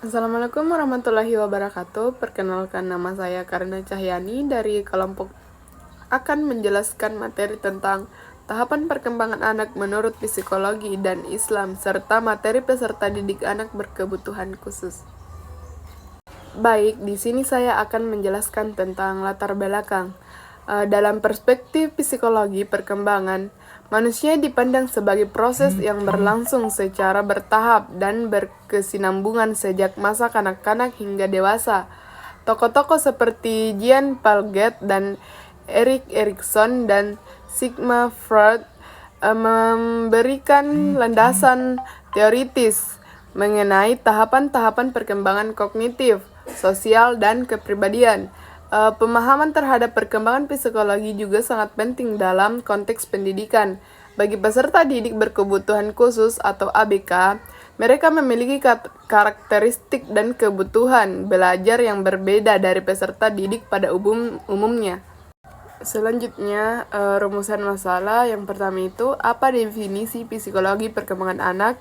Assalamualaikum warahmatullahi wabarakatuh. Perkenalkan, nama saya Karina Cahyani dari kelompok akan menjelaskan materi tentang tahapan perkembangan anak menurut psikologi dan Islam serta materi peserta didik anak berkebutuhan khusus. Baik, di sini saya akan menjelaskan tentang latar belakang. Dalam perspektif psikologi perkembangan, manusia dipandang sebagai proses yang berlangsung secara bertahap dan berkesinambungan sejak masa kanak-kanak hingga dewasa. Tokoh-tokoh seperti Jean Piaget dan Erik Erikson dan Sigmund Freud memberikan landasan teoritis mengenai tahapan-tahapan perkembangan kognitif, sosial, dan kepribadian. Pemahaman terhadap perkembangan psikologi juga sangat penting dalam konteks pendidikan. Bagi peserta didik berkebutuhan khusus atau ABK, mereka memiliki karakteristik dan kebutuhan belajar yang berbeda dari peserta didik pada umumnya. Selanjutnya, rumusan masalah. Yang pertama itu, apa definisi psikologi perkembangan anak?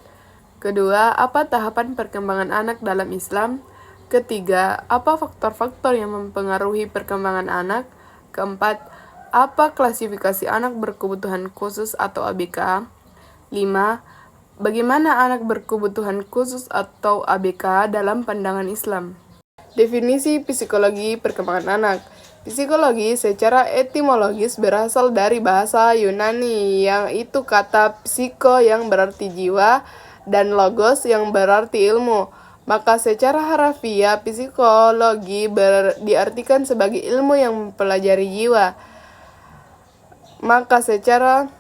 Kedua, apa tahapan perkembangan anak dalam Islam? Ketiga, apa faktor-faktor yang mempengaruhi perkembangan anak? Keempat, apa klasifikasi anak berkebutuhan khusus atau ABK? 5. Bagaimana anak berkebutuhan khusus atau ABK dalam pandangan Islam? Definisi psikologi perkembangan anak. Psikologi secara etimologis berasal dari bahasa Yunani, yang itu kata psiko yang berarti jiwa dan logos yang berarti ilmu. Maka secara harafiah, psikologi diartikan sebagai ilmu yang mempelajari jiwa. Maka secara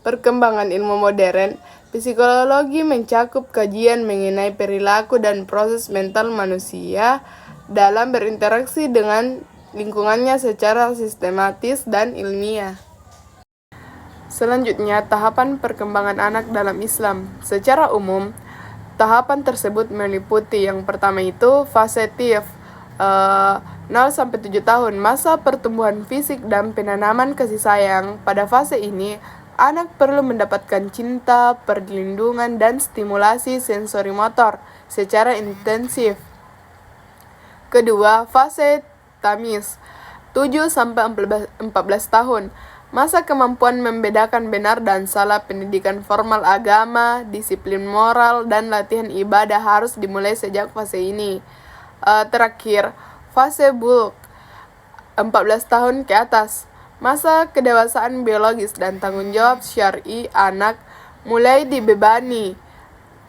perkembangan ilmu modern, psikologi mencakup kajian mengenai perilaku dan proses mental manusia dalam berinteraksi dengan lingkungannya secara sistematis dan ilmiah. Selanjutnya, tahapan perkembangan anak dalam Islam. Secara umum, tahapan tersebut meliputi yang pertama itu fase TIF, 0-7 tahun, masa pertumbuhan fisik dan penanaman kasih sayang. Pada fase ini, anak perlu mendapatkan cinta, perlindungan, dan stimulasi sensori motor secara intensif. Kedua, fase Tamis, 7-14 tahun, masa kemampuan membedakan benar dan salah. Pendidikan formal agama, disiplin moral, dan latihan ibadah harus dimulai sejak fase ini. Terakhir, fase Bulk, 14 tahun ke atas, masa kedewasaan biologis dan tanggung jawab syar'i anak mulai dibebani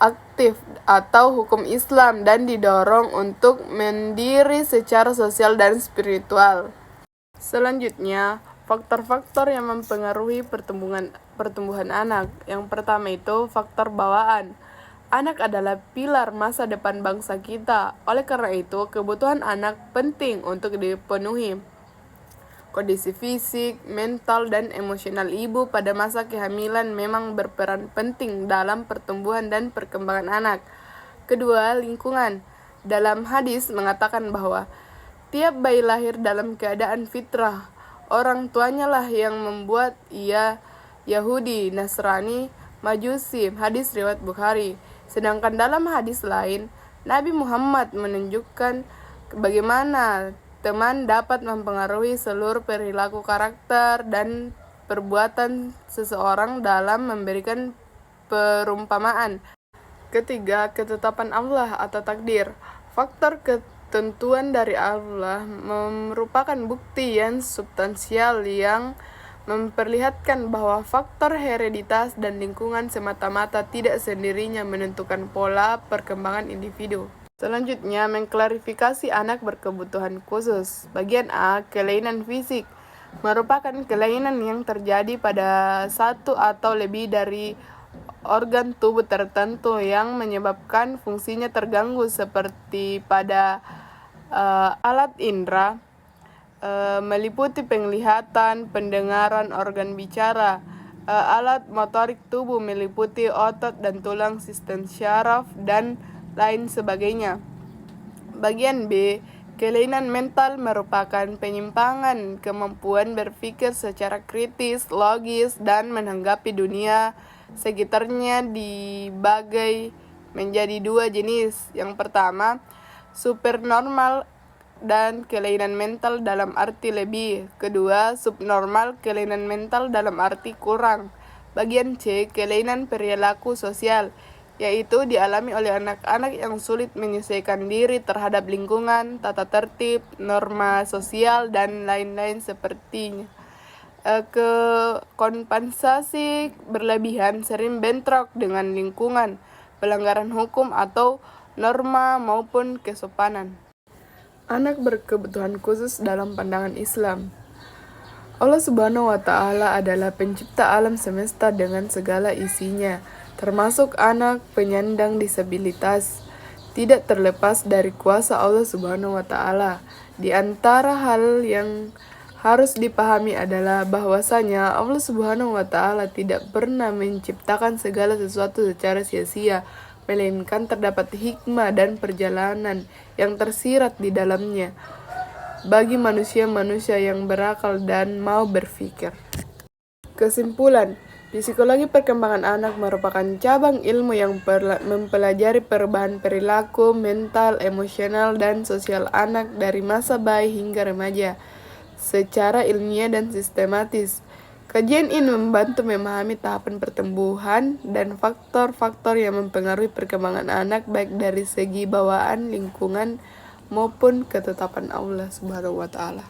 aktif atau hukum Islam dan didorong untuk mandiri secara sosial dan spiritual. Selanjutnya, faktor-faktor yang mempengaruhi pertumbuhan anak. Yang pertama itu faktor bawaan. Anak adalah pilar masa depan bangsa kita. Oleh karena itu, kebutuhan anak penting untuk dipenuhi. Kondisi fisik, mental, dan emosional ibu pada masa kehamilan memang berperan penting dalam pertumbuhan dan perkembangan anak. Kedua, lingkungan. Dalam hadis mengatakan bahwa tiap bayi lahir dalam keadaan fitrah. Orang tuanya lah yang membuat ia Yahudi, Nasrani, Majusi. Hadis riwayat Bukhari. Sedangkan dalam hadis lain, Nabi Muhammad menunjukkan bagaimana teman dapat mempengaruhi seluruh perilaku, karakter, dan perbuatan seseorang dalam memberikan perumpamaan. Ketiga, ketetapan Allah atau takdir. Faktor ketentuan dari Allah merupakan bukti yang substansial yang memperlihatkan bahwa faktor hereditas dan lingkungan semata-mata tidak sendirinya menentukan pola perkembangan individu. Selanjutnya, mengklarifikasi anak berkebutuhan khusus. Bagian A, kelainan fisik, merupakan kelainan yang terjadi pada satu atau lebih dari organ tubuh tertentu yang menyebabkan fungsinya terganggu, seperti pada alat indera, meliputi penglihatan, pendengaran, organ bicara, alat motorik tubuh meliputi otot dan tulang, sistem syaraf, dan lain sebagainya. Bagian B, kelainan mental merupakan penyimpangan kemampuan berpikir secara kritis, logis, dan menanggapi dunia sekitarnya menjadi dua jenis. Yang pertama, supernormal dan kelainan mental dalam arti lebih. Kedua, subnormal, kelainan mental dalam arti kurang. Bagian C, kelainan perilaku sosial, yaitu dialami oleh anak-anak yang sulit menyesuaikan diri terhadap lingkungan, tata tertib, norma sosial, dan lain-lain sepertinya. Kompensasi berlebihan sering bentrok dengan lingkungan, pelanggaran hukum atau norma maupun kesopanan. Anak berkebutuhan khusus dalam pandangan Islam. Allah Subhanahu wa Ta'ala adalah pencipta alam semesta dengan segala isinya, termasuk anak penyandang disabilitas. Tidak terlepas dari kuasa Allah Subhanahu wa Ta'ala. Di antara hal yang harus dipahami adalah bahwasanya Allah Subhanahu wa Ta'ala tidak pernah menciptakan segala sesuatu secara sia-sia, melainkan terdapat hikmah dan perjalanan yang tersirat di dalamnya bagi manusia-manusia yang berakal dan mau berpikir. Kesimpulan, psikologi perkembangan anak merupakan cabang ilmu yang mempelajari perubahan perilaku, mental, emosional, dan sosial anak dari masa bayi hingga remaja secara ilmiah dan sistematis. Kajian ini membantu memahami tahapan pertumbuhan dan faktor-faktor yang mempengaruhi perkembangan anak baik dari segi bawaan, lingkungan, maupun ketetapan Allah Subhanahu wa Ta'ala.